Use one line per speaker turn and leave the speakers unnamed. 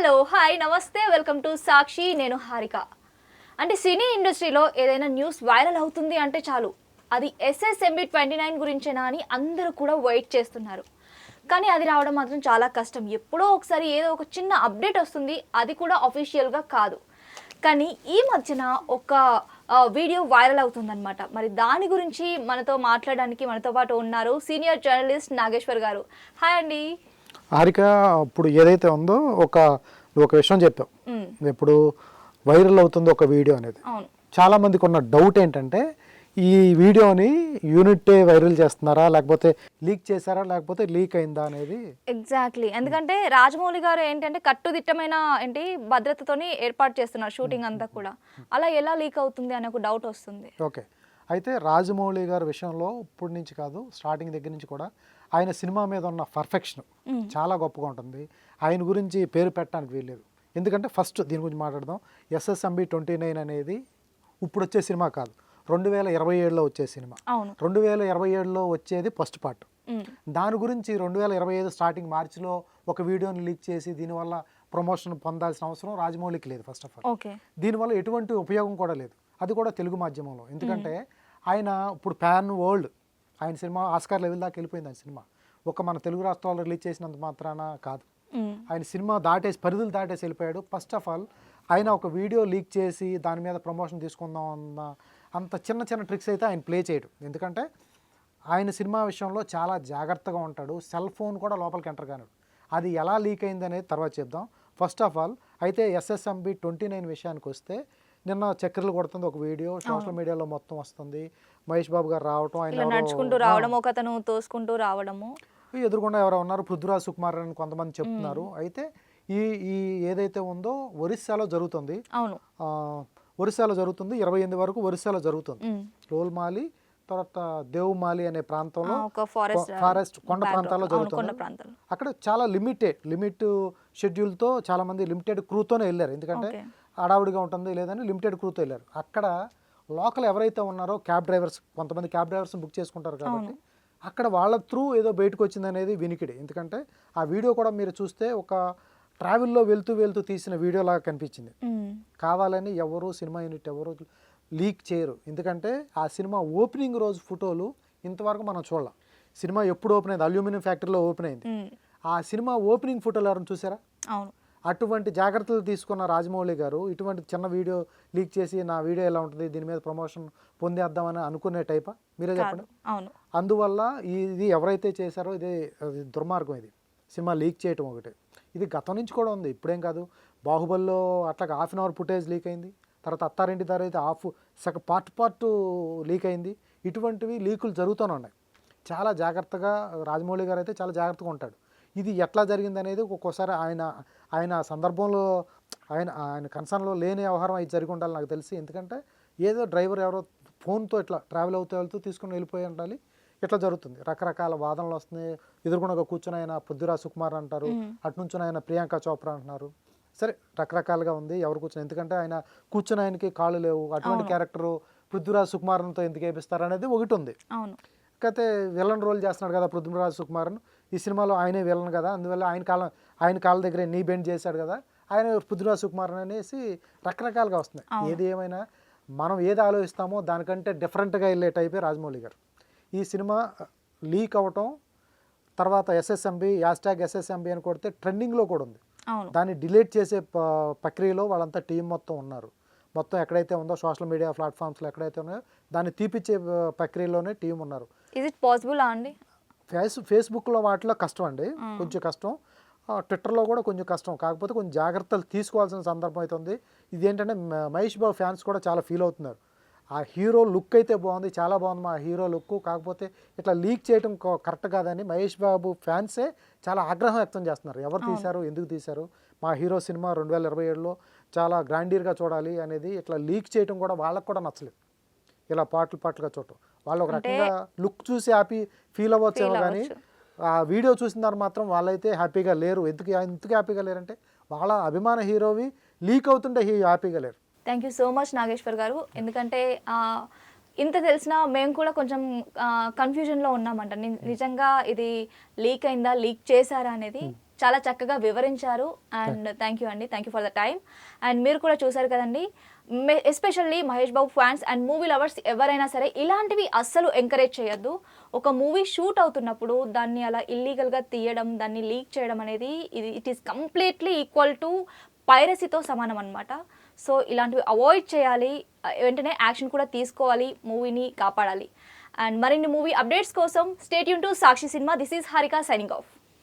Hello hi నమస్తే welcome to సాక్షి నేను హారిక. అంటే సినీ ఇండస్ట్రీలో ఏదైనా న్యూస్ వైరల్ అవుతుంది అంటే చాలు అది ఎస్ఎస్ఎంబి 29 గురించేనా అని అందరూ కూడా వెయిట్ చేస్తున్నారు. కానీ అది రావడం మాత్రం చాలా కష్టం. ఎప్పుడో ఒకసారి ఏదో ఒక చిన్న అప్డేట్ వస్తుంది, అది కూడా అఫీషియల్గా కాదు. కానీ ఈ మధ్యన ఒక వీడియో వైరల్ అవుతుందన్నమాట. మరి దాని గురించి మనతో మాట్లాడడానికి మనతో పాటు ఉన్నారు సీనియర్ జర్నలిస్ట్ నాగేశ్వర్ గారు. హాయ్ అండి.
హారిక, ఇప్పుడు ఏదైతే ఉందో ఒక విషయం చెప్పావు. ఇప్పుడు వైరల్ అవుతుందో ఒక వీడియో అనేది. చాలా మందికి ఉన్న డౌట్ ఏంటంటే ఈ వీడియోని యూనిట్ వైరల్ చేస్తున్నారా, లేకపోతే లీక్ చేశారా, లేకపోతే లీక్ అయిందా అనేది.
ఎగ్జాక్ట్లీ. ఎందుకంటే రాజమౌళి గారు ఏంటంటే కట్టుదిట్టమైన భద్రతతోని ఏర్పాటు చేస్తున్నారు షూటింగ్ అంతా కూడా. అలా ఎలా లీక్ అవుతుంది అనే ఒక డౌట్ వస్తుంది.
ఓకే, అయితే రాజమౌళి గారి విషయంలో ఇప్పటి నుంచి కాదు, స్టార్టింగ్ దగ్గర నుంచి కూడా ఆయన సినిమా మీద ఉన్న పర్ఫెక్షన్ చాలా గొప్పగా ఉంటుంది. ఆయన గురించి పేరు పెట్టడానికి వీల్లేదు. ఎందుకంటే ఫస్ట్ దీని గురించి మాట్లాడదాం. ఎస్ఎస్ఎంబి 29 అనేది ఇప్పుడు వచ్చే సినిమా కాదు, 2027లో వచ్చే సినిమా. 2027లో వచ్చేది ఫస్ట్ పార్ట్. దాని గురించి 2025 స్టార్టింగ్ మార్చిలో ఒక వీడియోని లీక్ చేసి దీనివల్ల ప్రమోషన్ పొందాల్సిన అవసరం రాజమౌళికి లేదు. ఫస్ట్ ఆఫ్ ఆల్ దీనివల్ల ఎటువంటి ఉపయోగం కూడా లేదు, అది కూడా తెలుగు మాధ్యమంలో. ఎందుకంటే ఆయన ఇప్పుడు ప్యాన్ వరల్డ్, ఆయన సినిమా ఆస్కార్ లెవెల్ దాకా వెళ్ళిపోయింది. ఆయన సినిమా ఒక మన తెలుగు రాష్ట్రాల్లో రిలీజ్ చేసినంత మాత్రాన కాదు, ఆయన సినిమా పరిధులు దాటేసి వెళ్ళిపోయాడు. ఫస్ట్ ఆఫ్ ఆల్ ఆయన ఒక వీడియో లీక్ చేసి దాని మీద ప్రమోషన్ తీసుకుందాం అన్న అంత చిన్న చిన్న ట్రిక్స్ అయితే ఆయన ప్లే చేయడు. ఎందుకంటే ఆయన సినిమా విషయంలో చాలా జాగ్రత్తగా ఉంటాడు. సెల్ ఫోన్ కూడా లోపలికి ఎంటర్ కానిడు. అది ఎలా లీక్ అయింది అనేది తర్వాత చెప్దాం. ఫస్ట్ ఆఫ్ ఆల్ అయితే ఎస్ఎస్ఎంబి 29 విషయానికి వస్తే, నిన్న చక్కెరలు కొడుతుంది ఒక వీడియో సోషల్ మీడియాలో మొత్తం వస్తుంది. మహేష్ బాబు గారు రావటం, ఆయన
నడుచుకుంటూ రావడం, ఒకతను తోసుకుంటూ రావడము,
ఎదురుకుండా ఎవరో ఉన్నారు, పృథ్వీరాజ్ సుకుమార్ అని కొంతమంది చెప్తున్నారు. అయితే ఈ ఏదైతే ఉందో ఒరిస్సాలో జరుగుతుంది. ఒరిస్సాలో జరుగుతుంది, 28 వరకు ఒరిస్సాలో జరుగుతుంది. రోల్మాలి తర్వాత దేవ్మాలి అనే ప్రాంతంలో ఫారెస్ట్ కొండ ప్రాంతాల్లో జరుగుతుంది. అక్కడ చాలా లిమిట్ షెడ్యూల్తో చాలా మంది లిమిటెడ్ క్రూతోనే వెళ్ళారు. ఎందుకంటే హడావుడిగా ఉంటుంది లేదని లిమిటెడ్ క్రూతో వెళ్ళారు. అక్కడ లోకల్ ఎవరైతే ఉన్నారో క్యాబ్ డ్రైవర్స్, కొంతమంది క్యాబ్ డ్రైవర్స్ బుక్ చేసుకుంటారు కాబట్టి అక్కడ వాళ్ళ త్రూ ఏదో బయటకు వచ్చింది అనేది వినికిడి. ఎందుకంటే ఆ వీడియో కూడా మీరు చూస్తే ఒక ట్రావెల్లో వెళ్తూ తీసిన వీడియో లాగా కనిపించింది. కావాలని ఎవరు సినిమా యూనిట్ ఎవరు లీక్ చేయరు. ఎందుకంటే ఆ సినిమా ఓపెనింగ్ రోజు ఫోటోలు ఇంతవరకు మనం చూడాలి. సినిమా ఎప్పుడు ఓపెన్ అయింది, అల్యూమినియం ఫ్యాక్టరీలో ఓపెన్ అయింది. ఆ సినిమా ఓపెనింగ్ ఫోటోలు ఎవరైనా చూసారా? అటువంటి జాగ్రత్తలు తీసుకున్న రాజమౌళి గారు ఇటువంటి చిన్న వీడియో లీక్ చేసి నా వీడియో ఎలా ఉంటుంది, దీని మీద ప్రమోషన్ పొందేద్దామని అనుకునే టైపా? మీరే చెప్పండి. అందువల్ల ఇది ఎవరైతే చేశారో ఇది దుర్మార్గం. ఇది సినిమా లీక్ చేయటం ఒకటి, ఇది గతం నుంచి కూడా ఉంది, ఇప్పుడేం కాదు. బాహుబలిలో అట్లాగా ½ అన్ అవర్ ఫుటేజ్ లీక్ అయింది. తర్వాత అత్తారింటి దారి అయితే పార్ట్ లీక్ అయింది. ఇటువంటివి లీకులు జరుగుతూనే ఉన్నాయి. చాలా జాగ్రత్తగా రాజమౌళి గారు అయితే చాలా జాగ్రత్తగా ఉంటాడు. ఇది ఎట్లా జరిగింది అనేది ఒక్కోసారి ఆయన సందర్భంలో ఆయన కన్సర్న్లో లేని వ్యవహారం అయితే జరిగి ఉండాలి నాకు తెలిసి. ఎందుకంటే ఏదో డ్రైవర్ ఎవరో ఫోన్తో ఇట్లా ట్రావెల్ వెళ్తూ తీసుకుని వెళ్ళిపోయి ఉండాలి. ఇట్లా జరుగుతుంది. రకరకాల వాదనలు వస్తున్నాయి. ఎదురుకుండా కూర్చొని ఆయన పృథ్వీరాజ్ సుకుమార్ అంటారు, అటు నుంచి ఆయన ప్రియాంక చోప్రా అంటున్నారు. సరే, రకరకాలుగా ఉంది ఎవరు కూర్చొని. ఎందుకంటే ఆయన కూర్చొని ఆయనకి కాళ్ళు లేవు. అటువంటి క్యారెక్టరు పృథ్వీరాజ్ సుకుమార్తో ఎందుకు వేపిస్తారు అనేది ఒకటి ఉంది. కాకపోతే విలన్ రోల్ చేస్తున్నాడు కదా పృథ్వీరాజ్ సుకుమార్ను, ఈ సినిమాలో ఆయనే విలన్ కదా, అందువల్ల ఆయన కాళ్ళ దగ్గరే నీ బెండ్ చేశాడు కదా, ఆయన పృథ్వీరాజ్ సుకుమార్ అనేసి రకరకాలుగా వస్తున్నాయి. ఏది ఏమైనా మనం ఏది ఆలోచిస్తామో దానికంటే డిఫరెంట్గా వెళ్ళే టైపే రాజమౌళి గారు. ఈ సినిమా లీక్ అవ్వటం తర్వాత #SSMB అని కొడితే ట్రెండింగ్లో కూడా ఉంది. దాన్ని డిలీట్ చేసే ప్రక్రియలో వాళ్ళంతా టీం మొత్తం ఉన్నారు. మొత్తం ఎక్కడైతే ఉందో సోషల్ మీడియా ప్లాట్ఫామ్స్లో ఎక్కడైతే ఉన్నాయో దాన్ని తీపిచ్చే ప్రక్రియలోనే టీం ఉన్నారు.
ఇది పాసిబుల్ అండి?
ఫేస్బుక్లో వాటిలో కష్టం అండి, కొంచెం కష్టం. ట్విట్టర్లో కూడా కొంచెం కష్టం. కాకపోతే కొంచెం జాగ్రత్తలు తీసుకోవాల్సిన సందర్భం అయితే ఉంది. ఇదేంటంటే మహేష్ బాబు ఫ్యాన్స్ కూడా చాలా ఫీల్ అవుతున్నారు. ఆ హీరో లుక్ అయితే బాగుంది, చాలా బాగుంది మా హీరో లుక్, కాకపోతే ఇట్లా లీక్ చేయడం కరెక్ట్ కాదని మహేష్ బాబు ఫ్యాన్సే చాలా ఆగ్రహం వ్యక్తం చేస్తున్నారు. ఎవరు తీశారు, ఎందుకు తీశారు, మా హీరో సినిమా 2027లో చాలా గ్రాండీర్గా చూడాలి అనేది ఇట్లా లీక్ చేయడం కూడా వాళ్ళకు కూడా నచ్చలేదు. ఇలా పాటలుగా చూడటం, వాళ్ళు ఒక రకంగా లుక్ చూసి హ్యాపీ ఫీల్ అవ్వచ్చేమో, కానీ ఆ వీడియో చూసిన దాన్ని మాత్రం వాళ్ళైతే హ్యాపీగా లేరు. ఎందుకు హ్యాపీగా లేరంటే వాళ్ళ అభిమాన హీరోవి లీక్ అవుతుంటే హ్యాపీగా లేరు.
Thank you so much Nageshwar గారు. ఎందుకంటే ఇంత తెలిసినా మేము కూడా కొంచెం కన్ఫ్యూజన్లో ఉన్నామంట. నిజంగా ఇది లీక్ అయిందా, లీక్ చేశారా అనేది చాలా చక్కగా వివరించారు అండ్ థ్యాంక్ యూ అండి, thank you for the time. And మీరు కూడా చూసారు కదండి, especially Mahesh Babu fans and movie lovers ఎవరైనా సరే ఇలాంటివి అస్సలు ఎంకరేజ్ చేయొద్దు. ఒక మూవీ షూట్ అవుతున్నప్పుడు దాన్ని అలా ఇల్లీగల్గా తీయడం, దాన్ని లీక్ చేయడం అనేది it is completely equal to పైరసీతో సమానం అనమాట. సో ఇలాంటివి అవాయిడ్ చేయాలి, వెంటనే యాక్షన్ కూడా తీసుకోవాలి, మూవీని కాపాడాలి. అండ్ మరిన్ని మూవీ అప్డేట్స్ కోసం stay tune to Sakshi cinema. This is Harika signing off.